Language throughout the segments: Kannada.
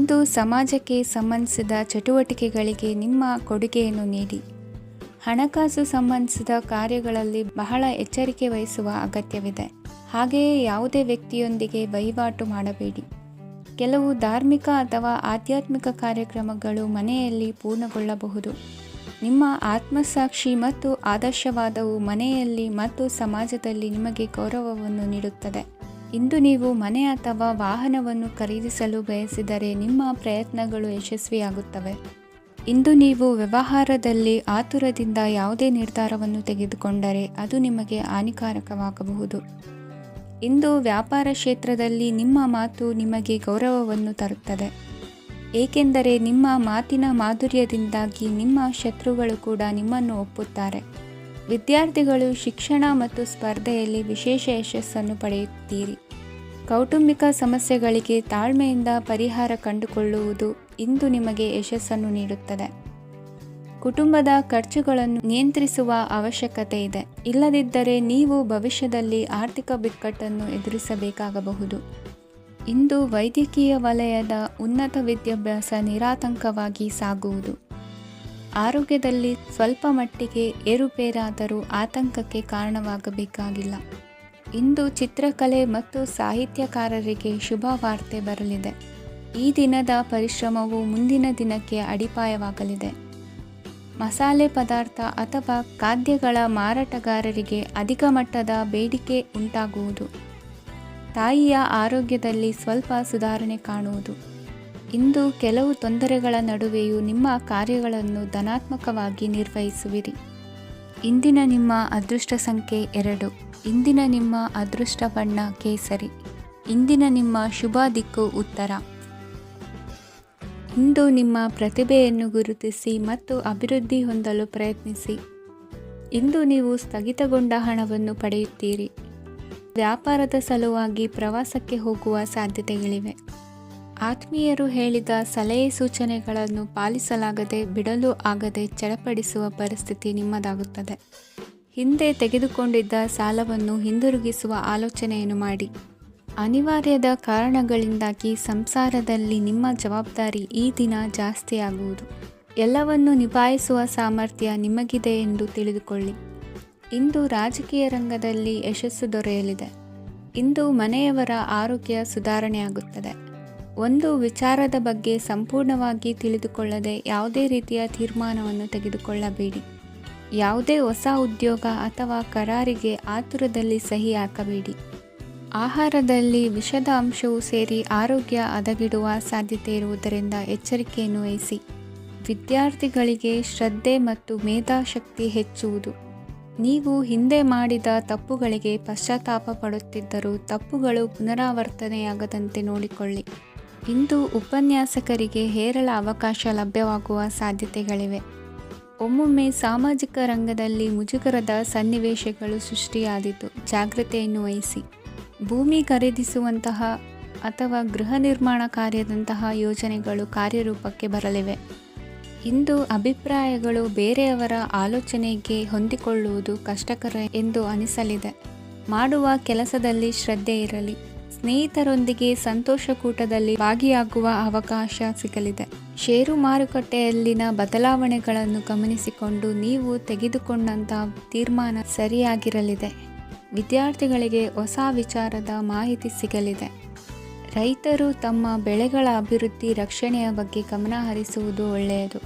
ಇಂದು ಸಮಾಜಕ್ಕೆ ಸಂಬಂಧಿಸಿದ ಚಟುವಟಿಕೆಗಳಿಗೆ ನಿಮ್ಮ ಕೊಡುಗೆಯನ್ನು ನೀಡಿ. ಹಣಕಾಸು ಸಂಬಂಧಿಸಿದ ಕಾರ್ಯಗಳಲ್ಲಿ ಬಹಳ ಎಚ್ಚರಿಕೆ ವಹಿಸುವ ಅಗತ್ಯವಿದೆ. ಹಾಗೆಯೇ ಯಾವುದೇ ವ್ಯಕ್ತಿಯೊಂದಿಗೆ ವಹಿವಾಟು ಮಾಡಬೇಡಿ. ಕೆಲವು ಧಾರ್ಮಿಕ ಅಥವಾ ಆಧ್ಯಾತ್ಮಿಕ ಕಾರ್ಯಕ್ರಮಗಳು ಮನೆಯಲ್ಲಿ ಪೂರ್ಣಗೊಳ್ಳಬಹುದು. ನಿಮ್ಮ ಆತ್ಮಸಾಕ್ಷಿ ಮತ್ತು ಆದರ್ಶವಾದವು ಮನೆಯಲ್ಲಿ ಮತ್ತು ಸಮಾಜದಲ್ಲಿ ನಿಮಗೆ ಗೌರವವನ್ನು ನೀಡುತ್ತದೆ. ಇಂದು ನೀವು ಮನೆ ಅಥವಾ ವಾಹನವನ್ನು ಖರೀದಿಸಲು ಬಯಸಿದರೆ ನಿಮ್ಮ ಪ್ರಯತ್ನಗಳು ಯಶಸ್ವಿಯಾಗುತ್ತವೆ. ಇಂದು ನೀವು ವ್ಯವಹಾರದಲ್ಲಿ ಆತುರದಿಂದ ಯಾವುದೇ ನಿರ್ಧಾರವನ್ನು ತೆಗೆದುಕೊಂಡರೆ ಅದು ನಿಮಗೆ ಹಾನಿಕಾರಕವಾಗಬಹುದು. ಇಂದು ವ್ಯಾಪಾರ ಕ್ಷೇತ್ರದಲ್ಲಿ ನಿಮ್ಮ ಮಾತು ನಿಮಗೆ ಗೌರವವನ್ನು ತರುತ್ತದೆ, ಏಕೆಂದರೆ ನಿಮ್ಮ ಮಾತಿನ ಮಾಧುರ್ಯದಿಂದಾಗಿ ನಿಮ್ಮ ಶತ್ರುಗಳು ಕೂಡ ನಿಮ್ಮನ್ನು ಒಪ್ಪುತ್ತಾರೆ. ವಿದ್ಯಾರ್ಥಿಗಳು ಶಿಕ್ಷಣ ಮತ್ತು ಸ್ಪರ್ಧೆಯಲ್ಲಿ ವಿಶೇಷ ಯಶಸ್ಸನ್ನು ಪಡೆಯುತ್ತೀರಿ. ಕೌಟುಂಬಿಕ ಸಮಸ್ಯೆಗಳಿಗೆ ತಾಳ್ಮೆಯಿಂದ ಪರಿಹಾರ ಕಂಡುಕೊಳ್ಳುವುದು ಇಂದು ನಿಮಗೆ ಯಶಸ್ಸನ್ನು ನೀಡುತ್ತದೆ. ಕುಟುಂಬದ ಖರ್ಚುಗಳನ್ನು ನಿಯಂತ್ರಿಸುವ ಅವಶ್ಯಕತೆ ಇದೆ, ಇಲ್ಲದಿದ್ದರೆ ನೀವು ಭವಿಷ್ಯದಲ್ಲಿ ಆರ್ಥಿಕ ಬಿಕ್ಕಟ್ಟನ್ನು ಎದುರಿಸಬೇಕಾಗಬಹುದು. ಇಂದು ವೈದ್ಯಕೀಯ ವಲಯದ ಉನ್ನತ ವಿದ್ಯಾಭ್ಯಾಸ ನಿರಾತಂಕವಾಗಿ ಸಾಗುವುದು. ಆರೋಗ್ಯದಲ್ಲಿ ಸ್ವಲ್ಪ ಮಟ್ಟಿಗೆ ಏರುಪೇರಾದರೂ ಆತಂಕಕ್ಕೆ ಕಾರಣವಾಗಬೇಕಾಗಿಲ್ಲ. ಇಂದು ಚಿತ್ರಕಲೆ ಮತ್ತು ಸಾಹಿತ್ಯಕಾರರಿಗೆ ಶುಭ ವಾರ್ತೆ ಬರಲಿದೆ. ಈ ದಿನದ ಪರಿಶ್ರಮವು ಮುಂದಿನ ದಿನಕ್ಕೆ ಅಡಿಪಾಯವಾಗಲಿದೆ. ಮಸಾಲೆ ಪದಾರ್ಥ ಅಥವಾ ಖಾದ್ಯಗಳ ಮಾರಾಟಗಾರರಿಗೆ ಅಧಿಕ ಮಟ್ಟದ ಬೇಡಿಕೆ ಉಂಟಾಗುವುದು. ತಾಯಿಯ ಆರೋಗ್ಯದಲ್ಲಿ ಸ್ವಲ್ಪ ಸುಧಾರಣೆ ಕಾಣುವುದು. ಇಂದು ಕೆಲವು ತೊಂದರೆಗಳ ನಡುವೆಯೂ ನಿಮ್ಮ ಕಾರ್ಯಗಳನ್ನು ಧನಾತ್ಮಕವಾಗಿ ನಿರ್ವಹಿಸುವಿರಿ. ಇಂದಿನ ನಿಮ್ಮ ಅದೃಷ್ಟ ಸಂಖ್ಯೆ 2. ಇಂದಿನ ನಿಮ್ಮ ಅದೃಷ್ಟ ಬಣ್ಣ ಕೇಸರಿ. ಇಂದಿನ ನಿಮ್ಮ ಶುಭ ದಿಕ್ಕು ಉತ್ತರ. ಇಂದು ನಿಮ್ಮ ಪ್ರತಿಭೆಯನ್ನು ಗುರುತಿಸಿ ಮತ್ತು ಅಭಿವೃದ್ಧಿ ಹೊಂದಲು ಪ್ರಯತ್ನಿಸಿ. ಇಂದು ನೀವು ಸ್ಥಗಿತಗೊಂಡ ಹಣವನ್ನು ಪಡೆಯುತ್ತೀರಿ. ವ್ಯಾಪಾರದ ಸಲುವಾಗಿ ಪ್ರವಾಸಕ್ಕೆ ಹೋಗುವ ಸಾಧ್ಯತೆಗಳಿವೆ. ಆತ್ಮೀಯರು ಹೇಳಿದ ಸಲಹೆ ಸೂಚನೆಗಳನ್ನು ಪಾಲಿಸಲಾಗದೆ ಬಿಡಲು ಆಗದೆ ಚಡಪಡಿಸುವ ಪರಿಸ್ಥಿತಿ ನಿಮ್ಮದಾಗುತ್ತದೆ. ಹಿಂದೆ ತೆಗೆದುಕೊಂಡಿದ್ದ ಸಾಲವನ್ನು ಹಿಂದಿರುಗಿಸುವ ಆಲೋಚನೆಯನ್ನು ಮಾಡಿ. ಅನಿವಾರ್ಯದ ಕಾರಣಗಳಿಂದಾಗಿ ಸಂಸಾರದಲ್ಲಿ ನಿಮ್ಮ ಜವಾಬ್ದಾರಿ ಈ ದಿನ ಜಾಸ್ತಿಯಾಗುವುದು. ಎಲ್ಲವನ್ನು ನಿಭಾಯಿಸುವ ಸಾಮರ್ಥ್ಯ ನಿಮಗಿದೆ ಎಂದು ತಿಳಿದುಕೊಳ್ಳಿ. ಇಂದು ರಾಜಕೀಯ ರಂಗದಲ್ಲಿ ಯಶಸ್ಸು ದೊರೆಯಲಿದೆ. ಇಂದು ಮನೆಯವರ ಆರೋಗ್ಯ ಸುಧಾರಣೆಯಾಗುತ್ತದೆ. ಒಂದು ವಿಚಾರದ ಬಗ್ಗೆ ಸಂಪೂರ್ಣವಾಗಿ ತಿಳಿದುಕೊಳ್ಳದೆ ಯಾವುದೇ ರೀತಿಯ ತೀರ್ಮಾನವನ್ನು ತೆಗೆದುಕೊಳ್ಳಬೇಡಿ. ಯಾವುದೇ ಹೊಸ ಉದ್ಯೋಗ ಅಥವಾ ಕರಾರಿಗೆ ಆತುರದಲ್ಲಿ ಸಹಿ ಹಾಕಬೇಡಿ. ಆಹಾರದಲ್ಲಿ ವಿಷದ ಅಂಶವು ಸೇರಿ ಆರೋಗ್ಯ ಹದಗೆಡುವ ಸಾಧ್ಯತೆ ಇರುವುದರಿಂದ ಎಚ್ಚರಿಕೆಯನ್ನು ವಹಿಸಿ. ವಿದ್ಯಾರ್ಥಿಗಳಿಗೆ ಶ್ರದ್ಧೆ ಮತ್ತು ಮೇಧಾಶಕ್ತಿ ಹೆಚ್ಚುವುದು. ನೀವು ಹಿಂದೆ ಮಾಡಿದ ತಪ್ಪುಗಳಿಗೆ ಪಶ್ಚಾತ್ತಾಪ ಪಡುತ್ತಿದ್ದರೂ ತಪ್ಪುಗಳು ಪುನರಾವರ್ತನೆಯಾಗದಂತೆ ನೋಡಿಕೊಳ್ಳಿ. ಇಂದು ಉಪನ್ಯಾಸಕರಿಗೆ ಹೇರಳ ಅವಕಾಶ ಲಭ್ಯವಾಗುವ ಸಾಧ್ಯತೆಗಳಿವೆ. ಒಮ್ಮೊಮ್ಮೆ ಸಾಮಾಜಿಕ ರಂಗದಲ್ಲಿ ಮುಜುಗರದ ಸನ್ನಿವೇಶಗಳು ಸೃಷ್ಟಿಯಾದೀತು. ಜಾಗ್ರತೆಯನ್ನು ವಹಿಸಿ. ಭೂಮಿ ಖರೀದಿಸುವಂತಹ ಅಥವಾ ಗೃಹ ನಿರ್ಮಾಣ ಕಾರ್ಯದಂತಹ ಯೋಜನೆಗಳು ಕಾರ್ಯರೂಪಕ್ಕೆ ಬರಲಿವೆ. ಇಂದು ಅಭಿಪ್ರಾಯಗಳು ಬೇರೆಯವರ ಆಲೋಚನೆಗೆ ಹೊಂದಿಕೊಳ್ಳುವುದು ಕಷ್ಟಕರ ಎಂದು ಅನಿಸಲಿದೆ. ಮಾಡುವ ಕೆಲಸದಲ್ಲಿ ಶ್ರದ್ಧೆ ಇರಲಿ. ಸ್ನೇಹಿತರೊಂದಿಗೆ ಸಂತೋಷಕೂಟದಲ್ಲಿ ಭಾಗಿಯಾಗುವ ಅವಕಾಶ ಸಿಗಲಿದೆ. ಷೇರು ಮಾರುಕಟ್ಟೆಯಲ್ಲಿನ ಬದಲಾವಣೆಗಳನ್ನು ಗಮನಿಸಿಕೊಂಡು ನೀವು ತೆಗೆದುಕೊಂಡಂತಹ ತೀರ್ಮಾನ ಸರಿಯಾಗಿರಲಿದೆ. ವಿದ್ಯಾರ್ಥಿಗಳಿಗೆ ಹೊಸ ವಿಚಾರದ ಮಾಹಿತಿ ಸಿಗಲಿದೆ. ರೈತರು ತಮ್ಮ ಬೆಳೆಗಳ ಅಭಿವೃದ್ಧಿ ರಕ್ಷಣೆಯ ಬಗ್ಗೆ ಗಮನ ಹರಿಸುವುದು ಒಳ್ಳೆಯದು.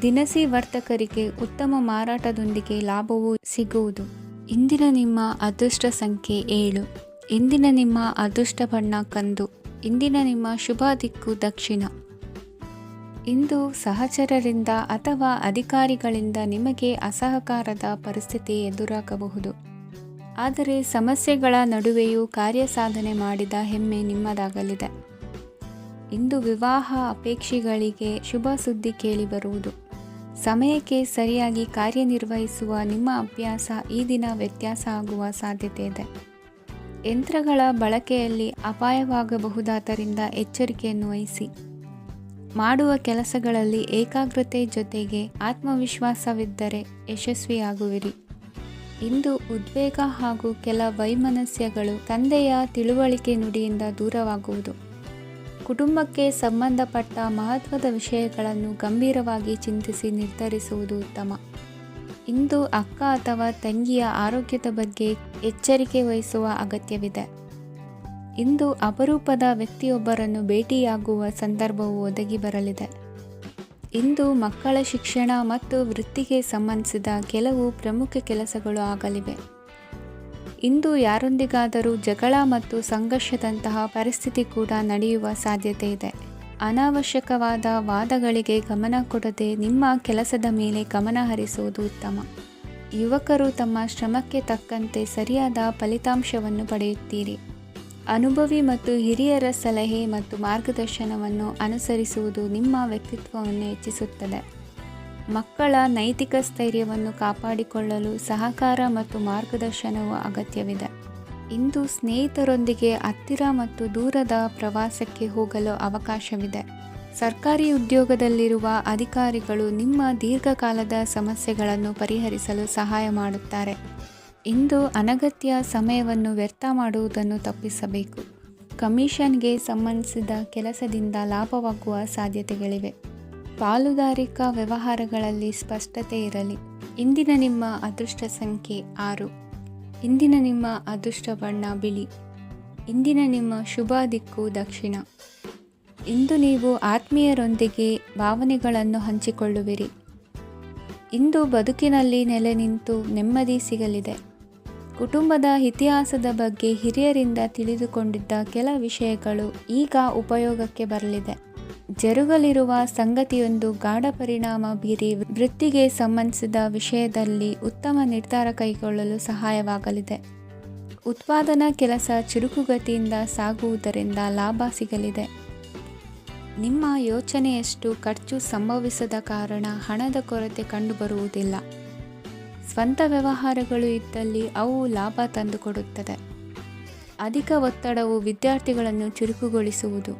ದಿನಸಿ ವರ್ತಕರಿಗೆ ಉತ್ತಮ ಮಾರಾಟದೊಂದಿಗೆ ಲಾಭವೂ ಸಿಗುವುದು. ಇಂದಿನ ನಿಮ್ಮ ಅದೃಷ್ಟ ಸಂಖ್ಯೆ 7. ಇಂದಿನ ನಿಮ್ಮ ಅದೃಷ್ಟ ಬಣ್ಣ ಕಂದು. ಇಂದಿನ ನಿಮ್ಮ ಶುಭ ದಿಕ್ಕು ದಕ್ಷಿಣ. ಇಂದು ಸಹಚರರಿಂದ ಅಥವಾ ಅಧಿಕಾರಿಗಳಿಂದ ನಿಮಗೆ ಅಸಹಕಾರದ ಪರಿಸ್ಥಿತಿ ಎದುರಾಗಬಹುದು. ಆದರೆ ಸಮಸ್ಯೆಗಳ ನಡುವೆಯೂ ಕಾರ್ಯಸಾಧನೆ ಮಾಡಿದ ಹೆಮ್ಮೆ ನಿಮ್ಮದಾಗಲಿದೆ. ಇಂದು ವಿವಾಹ ಅಪೇಕ್ಷಿಗಳಿಗೆ ಶುಭ ಸುದ್ದಿ ಕೇಳಿಬರುವುದು. ಸಮಯಕ್ಕೆ ಸರಿಯಾಗಿ ಕಾರ್ಯನಿರ್ವಹಿಸುವ ನಿಮ್ಮ ಅಭ್ಯಾಸ ಈ ದಿನ ವ್ಯತ್ಯಾಸ ಆಗುವ ಸಾಧ್ಯತೆ ಇದೆ. ಯಂತ್ರಗಳ ಬಳಕೆಯಲ್ಲಿ ಅಪಾಯವಾಗಬಹುದಾದ್ದರಿಂದ ಎಚ್ಚರಿಕೆಯನ್ನು ವಹಿಸಿ. ಮಾಡುವ ಕೆಲಸಗಳಲ್ಲಿ ಏಕಾಗ್ರತೆ ಜೊತೆಗೆ ಆತ್ಮವಿಶ್ವಾಸವಿದ್ದರೆ ಯಶಸ್ವಿಯಾಗುವಿರಿ. ಇಂದು ಉದ್ವೇಗ ಹಾಗೂ ಕೆಲ ವೈಮನಸ್ಯಗಳು ತಂದೆಯ ತಿಳುವಳಿಕೆ ನುಡಿಯಿಂದ ದೂರವಾಗುವುದು. ಕುಟುಂಬಕ್ಕೆ ಸಂಬಂಧಪಟ್ಟ ಮಹತ್ವದ ವಿಷಯಗಳನ್ನು ಗಂಭೀರವಾಗಿ ಚಿಂತಿಸಿ ನಿರ್ಧರಿಸುವುದು ಉತ್ತಮ. ಇಂದು ಅಕ್ಕ ಅಥವಾ ತಂಗಿಯ ಆರೋಗ್ಯದ ಬಗ್ಗೆ ಎಚ್ಚರಿಕೆ ವಹಿಸುವ ಅಗತ್ಯವಿದೆ. ಇಂದು ಅಪರೂಪದ ವ್ಯಕ್ತಿಯೊಬ್ಬರನ್ನು ಭೇಟಿಯಾಗುವ ಸಂದರ್ಭವು ಒದಗಿ ಬರಲಿದೆ. ಇಂದು ಮಕ್ಕಳ ಶಿಕ್ಷಣ ಮತ್ತು ವೃತ್ತಿಗೆ ಸಂಬಂಧಿಸಿದ ಕೆಲವು ಪ್ರಮುಖ ಕೆಲಸಗಳು ಆಗಲಿವೆ. ಇಂದು ಯಾರೊಂದಿಗಾದರೂ ಜಗಳ ಮತ್ತು ಸಂಘರ್ಷದಂತಹ ಪರಿಸ್ಥಿತಿ ಕೂಡ ನಡೆಯುವ ಸಾಧ್ಯತೆ ಇದೆ. ಅನಾವಶ್ಯಕವಾದ ವಾದಗಳಿಗೆ ಗಮನ ಕೊಡದೆ ನಿಮ್ಮ ಕೆಲಸದ ಮೇಲೆ ಗಮನ ಹರಿಸುವುದು ಉತ್ತಮ. ಯುವಕರು ತಮ್ಮ ಶ್ರಮಕ್ಕೆ ತಕ್ಕಂತೆ ಸರಿಯಾದ ಫಲಿತಾಂಶವನ್ನು ಪಡೆಯುತ್ತೀರಿ. ಅನುಭವಿ ಮತ್ತು ಹಿರಿಯರ ಸಲಹೆ ಮತ್ತು ಮಾರ್ಗದರ್ಶನವನ್ನು ಅನುಸರಿಸುವುದು ನಿಮ್ಮ ವ್ಯಕ್ತಿತ್ವವನ್ನು ಹೆಚ್ಚಿಸುತ್ತದೆ. ಮಕ್ಕಳ ನೈತಿಕ ಸ್ಥೈರ್ಯವನ್ನು ಕಾಪಾಡಿಕೊಳ್ಳಲು ಸಹಕಾರ ಮತ್ತು ಮಾರ್ಗದರ್ಶನವು ಅಗತ್ಯವಿದೆ. ಇಂದು ಸ್ನೇಹಿತರೊಂದಿಗೆ ಹತ್ತಿರ ಮತ್ತು ದೂರದ ಪ್ರವಾಸಕ್ಕೆ ಹೋಗಲು ಅವಕಾಶವಿದೆ. ಸರ್ಕಾರಿ ಉದ್ಯೋಗದಲ್ಲಿರುವ ಅಧಿಕಾರಿಗಳು ನಿಮ್ಮ ದೀರ್ಘಕಾಲದ ಸಮಸ್ಯೆಗಳನ್ನು ಪರಿಹರಿಸಲು ಸಹಾಯ ಮಾಡುತ್ತಾರೆ. ಇಂದು ಅನಗತ್ಯ ಸಮಯವನ್ನು ವ್ಯರ್ಥ ಮಾಡುವುದನ್ನು ತಪ್ಪಿಸಬೇಕು. ಕಮಿಷನ್ಗೆ ಸಂಬಂಧಿಸಿದ ಕೆಲಸದಿಂದ ಲಾಭವಾಗುವ ಸಾಧ್ಯತೆಗಳಿವೆ. ಪಾಲುದಾರಿಕಾ ವ್ಯವಹಾರಗಳಲ್ಲಿ ಸ್ಪಷ್ಟತೆ ಇರಲಿ. ಇಂದಿನ ನಿಮ್ಮ ಅದೃಷ್ಟ ಸಂಖ್ಯೆ 6. ಇಂದಿನ ನಿಮ್ಮ ಅದೃಷ್ಟ ಬಣ್ಣ ಬಿಳಿ. ಇಂದಿನ ನಿಮ್ಮ ಶುಭ ದಿಕ್ಕು ದಕ್ಷಿಣ. ಇಂದು ನೀವು ಆತ್ಮೀಯರೊಂದಿಗೆ ಭಾವನೆಗಳನ್ನು ಹಂಚಿಕೊಳ್ಳುವಿರಿ. ಇಂದು ಬದುಕಿನಲ್ಲಿ ನೆಲೆ ನಿಂತು ನೆಮ್ಮದಿ ಸಿಗಲಿದೆ. ಕುಟುಂಬದ ಇತಿಹಾಸದ ಬಗ್ಗೆ ಹಿರಿಯರಿಂದ ತಿಳಿದುಕೊಂಡಿದ್ದ ಕೆಲ ವಿಷಯಗಳು ಈಗ ಉಪಯೋಗಕ್ಕೆ ಬರಲಿದೆ. ಜರುಗಲಿರುವ ಸಂಗತಿಯೊಂದು ಗಾಢ ಪರಿಣಾಮ ಬೀರಿ ವೃತ್ತಿಗೆ ಸಂಬಂಧಿಸಿದ ವಿಷಯದಲ್ಲಿ ಉತ್ತಮ ನಿರ್ಧಾರ ಕೈಗೊಳ್ಳಲು ಸಹಾಯವಾಗಲಿದೆ. ಉತ್ಪಾದನಾ ಕೆಲಸ ಚುರುಕುಗತಿಯಿಂದ ಸಾಗುವುದರಿಂದ ಲಾಭ ಸಿಗಲಿದೆ. ನಿಮ್ಮ ಯೋಚನೆಯಷ್ಟು ಖರ್ಚು ಸಂಭವಿಸದ ಕಾರಣ ಹಣದ ಕೊರತೆ ಕಂಡುಬರುವುದಿಲ್ಲ. ಸ್ವಂತ ವ್ಯವಹಾರಗಳು ಇದ್ದಲ್ಲಿ ಅವು ಲಾಭ ತಂದುಕೊಡುತ್ತದೆ. ಅಧಿಕ ಒತ್ತಡವು ವಿದ್ಯಾರ್ಥಿಗಳನ್ನು ಚುರುಕುಗೊಳಿಸುವುದು.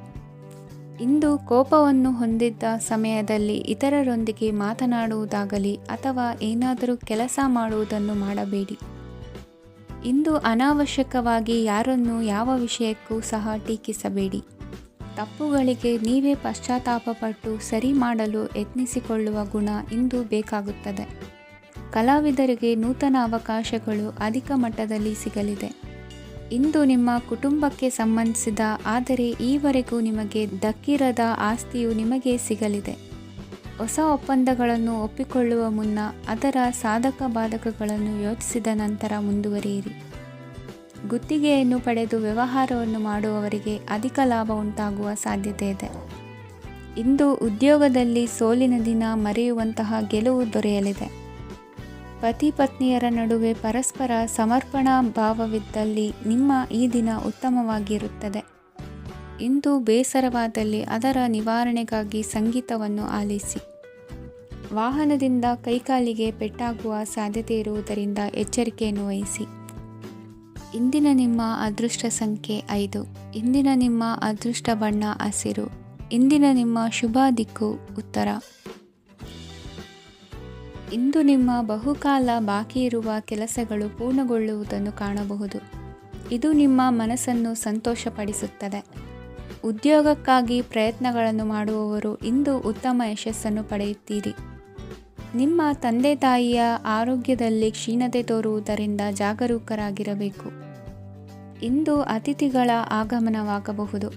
ಇಂದು ಕೋಪವನ್ನು ಹೊಂದಿದ್ದ ಸಮಯದಲ್ಲಿ ಇತರರೊಂದಿಗೆ ಮಾತನಾಡುವುದಾಗಲಿ ಅಥವಾ ಏನಾದರೂ ಕೆಲಸ ಮಾಡುವುದನ್ನು ಮಾಡಬೇಡಿ. ಇಂದು ಅನಾವಶ್ಯಕವಾಗಿ ಯಾರನ್ನೂ ಯಾವ ವಿಷಯಕ್ಕೂ ಸಹ ಟೀಕಿಸಬೇಡಿ. ತಪ್ಪುಗಳಿಗೆ ನೀವೇ ಪಶ್ಚಾತ್ತಾಪಪಟ್ಟು ಸರಿ ಮಾಡಲು ಯತ್ನಿಸಿಕೊಳ್ಳುವ ಗುಣ ಇಂದು ಬೇಕಾಗುತ್ತದೆ. ಕಲಾವಿದರಿಗೆ ನೂತನ ಅವಕಾಶಗಳು ಅಧಿಕ ಮಟ್ಟದಲ್ಲಿ ಸಿಗಲಿದೆ. ಇಂದು ನಿಮ್ಮ ಕುಟುಂಬಕ್ಕೆ ಸಂಬಂಧಿಸಿದ ಆದರೆ ಈವರೆಗೂ ನಿಮಗೆ ದಕ್ಕಿರದ ಆಸ್ತಿಯು ನಿಮಗೆ ಸಿಗಲಿದೆ. ಹೊಸ ಒಪ್ಪಂದಗಳನ್ನು ಒಪ್ಪಿಕೊಳ್ಳುವ ಮುನ್ನ ಅದರ ಸಾಧಕ ಬಾಧಕಗಳನ್ನು ಯೋಚಿಸಿದ ನಂತರ ಮುಂದುವರಿಯಿರಿ. ಗುತ್ತಿಗೆಯನ್ನು ಪಡೆದು ವ್ಯವಹಾರವನ್ನು ಮಾಡುವವರಿಗೆ ಅಧಿಕ ಲಾಭ ಉಂಟಾಗುವ ಸಾಧ್ಯತೆ ಇದೆ. ಇಂದು ಉದ್ಯೋಗದಲ್ಲಿ ಸೋಲಿನ ದಿನ ಮರೆಯುವಂತಹ ಗೆಲುವು ದೊರೆಯಲಿದೆ. ಪತಿ ಪತ್ನಿಯರ ನಡುವೆ ಪರಸ್ಪರ ಸಮರ್ಪಣಾ ಭಾವವಿದ್ದಲ್ಲಿ ನಿಮ್ಮ ಈ ದಿನ ಉತ್ತಮವಾಗಿರುತ್ತದೆ. ಇಂದು ಬೇಸರವಾದಲ್ಲಿ ಅದರ ನಿವಾರಣೆಗಾಗಿ ಸಂಗೀತವನ್ನು ಆಲಿಸಿ. ವಾಹನದಿಂದ ಕೈಕಾಲಿಗೆ ಪೆಟ್ಟಾಗುವ ಸಾಧ್ಯತೆ ಇರುವುದರಿಂದ ಎಚ್ಚರಿಕೆಯನ್ನು ವಹಿಸಿ. ಇಂದಿನ ನಿಮ್ಮ ಅದೃಷ್ಟ ಸಂಖ್ಯೆ 5. ಇಂದಿನ ನಿಮ್ಮ ಅದೃಷ್ಟ ಬಣ್ಣ ಹಸಿರು. ಇಂದಿನ ನಿಮ್ಮ ಶುಭ ದಿಕ್ಕು ಉತ್ತರ. ಇಂದು ನಿಮ್ಮ ಬಹುಕಾಲ ಬಾಕಿ ಇರುವ ಕೆಲಸಗಳು ಪೂರ್ಣಗೊಳ್ಳುವುದನ್ನು ಕಾಣಬಹುದು. ಇದು ನಿಮ್ಮ ಮನಸ್ಸನ್ನು ಸಂತೋಷಪಡಿಸುತ್ತದೆ. ಉದ್ಯೋಗಕ್ಕಾಗಿ ಪ್ರಯತ್ನಗಳನ್ನು ಮಾಡುವವರು ಇಂದು ಉತ್ತಮ ಯಶಸ್ಸನ್ನು ಪಡೆಯುತ್ತೀರಿ. ನಿಮ್ಮ ತಂದೆ ತಾಯಿಯ ಆರೋಗ್ಯದಲ್ಲಿ ಕ್ಷೀಣತೆ ತೋರುವುದರಿಂದ ಜಾಗರೂಕರಾಗಿರಬೇಕು. ಇಂದು ಅತಿಥಿಗಳ ಆಗಮನವಾಗಬಹುದು.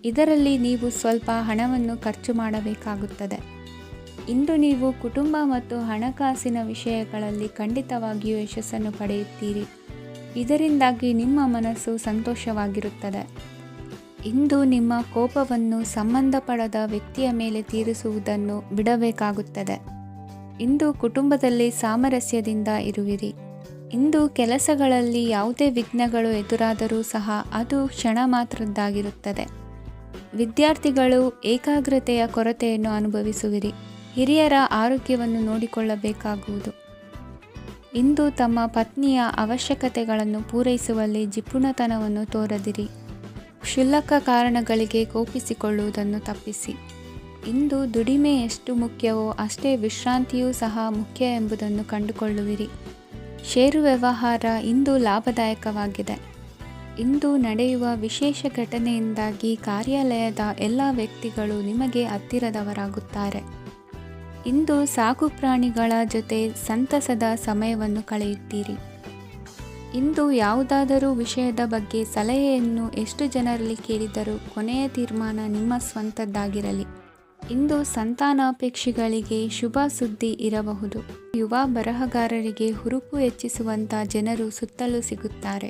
ಇದರಲ್ಲಿ ನೀವು ಸ್ವಲ್ಪ ಹಣವನ್ನು ಖರ್ಚು ಮಾಡಬೇಕಾಗುತ್ತದೆ. ಇಂದು ನೀವು ಕುಟುಂಬ ಮತ್ತು ಹಣಕಾಸಿನ ವಿಷಯಗಳಲ್ಲಿ ಖಂಡಿತವಾಗಿಯೂ ಯಶಸ್ಸನ್ನು ಪಡೆಯುತ್ತೀರಿ. ಇದರಿಂದಾಗಿ ನಿಮ್ಮ ಮನಸ್ಸು ಸಂತೋಷವಾಗಿರುತ್ತದೆ. ಇಂದು ನಿಮ್ಮ ಕೋಪವನ್ನು ಸಂಬಂಧಪಡದ ವ್ಯಕ್ತಿಯ ಮೇಲೆ ತೀರಿಸುವುದನ್ನು ಬಿಡಬೇಕಾಗುತ್ತದೆ. ಇಂದು ಕುಟುಂಬದಲ್ಲಿ ಸಾಮರಸ್ಯದಿಂದ ಇರುವಿರಿ. ಇಂದು ಕೆಲಸಗಳಲ್ಲಿ ಯಾವುದೇ ವಿಘ್ನಗಳು ಎದುರಾದರೂ ಸಹ ಅದು ಕ್ಷಣ ಮಾತ್ರದ್ದಾಗಿರುತ್ತದೆ. ವಿದ್ಯಾರ್ಥಿಗಳು ಏಕಾಗ್ರತೆಯ ಕೊರತೆಯನ್ನು ಅನುಭವಿಸುವಿರಿ. ಹಿರಿಯರ ಆರೋಗ್ಯವನ್ನು ನೋಡಿಕೊಳ್ಳಬೇಕಾಗುವುದು. ಇಂದು ತಮ್ಮ ಪತ್ನಿಯ ಅವಶ್ಯಕತೆಗಳನ್ನು ಪೂರೈಸುವಲ್ಲಿ ಜಿಪುಣತನವನ್ನು ತೋರದಿರಿ. ಕ್ಷುಲ್ಲಕ ಕಾರಣಗಳಿಗೆ ಕೋಪಿಸಿಕೊಳ್ಳುವುದನ್ನು ತಪ್ಪಿಸಿ. ಇಂದು ದುಡಿಮೆ ಎಷ್ಟು ಮುಖ್ಯವೋ ಅಷ್ಟೇ ವಿಶ್ರಾಂತಿಯೂ ಸಹ ಮುಖ್ಯ ಎಂಬುದನ್ನು ಕಂಡುಕೊಳ್ಳುವಿರಿ. ಷೇರು ವ್ಯವಹಾರ ಇಂದು ಲಾಭದಾಯಕವಾಗಿದೆ. ಇಂದು ನಡೆಯುವ ವಿಶೇಷ ಘಟನೆಯಿಂದಾಗಿ ಕಾರ್ಯಾಲಯದ ಎಲ್ಲ ವ್ಯಕ್ತಿಗಳು ನಿಮಗೆ ಹತ್ತಿರದವರಾಗುತ್ತಾರೆ. ಇಂದು ಸಾಕು ಪ್ರಾಣಿಗಳ ಜೊತೆ ಸಂತಸದ ಸಮಯವನ್ನು ಕಳೆಯುತ್ತೀರಿ. ಇಂದು ಯಾವುದಾದರೂ ವಿಷಯದ ಬಗ್ಗೆ ಸಲಹೆಯನ್ನು ಎಷ್ಟು ಜನರಲ್ಲಿ ಕೇಳಿದರೂ ಕೊನೆಯ ತೀರ್ಮಾನ ನಿಮ್ಮ ಸ್ವಂತದ್ದಾಗಿರಲಿ. ಇಂದು ಸಂತಾನಾಪೇಕ್ಷಿಗಳಿಗೆ ಶುಭ ಸುದ್ದಿ ಇರಬಹುದು. ಯುವ ಬರಹಗಾರರಿಗೆ ಹುರುಪು ಹೆಚ್ಚಿಸುವಂಥ ಜನರು ಸುತ್ತಲೂ ಸಿಗುತ್ತಾರೆ.